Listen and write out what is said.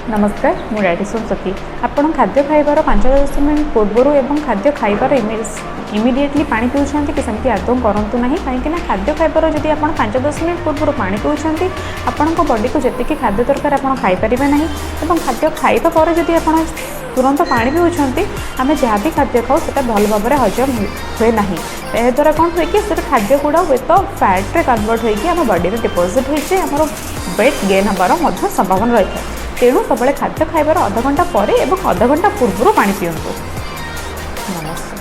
नमस्कार मु डायटिशियन सती आपण खाद्य खाइबार 5-10 मिनट पूर्व एवं खाद्य खाइबार इमिडिएटली पानी पिउछंती कि सेमती आदौ करंतु नाही कहीं खाद्य खाइबार जदि आपण 5-10 मिनट पूर्व पानी पिउछंती आपण बॉडी को जतिकी खाद्य दरकार आपण खाई परिबे नाही एवं खाद्य खाइबा पर जदि आपण तुरंत पानी पिउछंती आमे जहाँ भी खाद्य खाऊ सेटा भल भाव में हजम हुए नाही ए द्वारा कौन हुए कि से खाद्य गुड़ा हुए तो फैट रे कन्वर्ट होइकी आम बॉडी रे डिपोजिट होइछे हमर वेट गेन हबार मध्य संभावना रही है। तेणु सब खाद्य खाइबार आधा घंटा पर एवं आधा घंटा पूर्व पानी पियंतु। नमस्कार।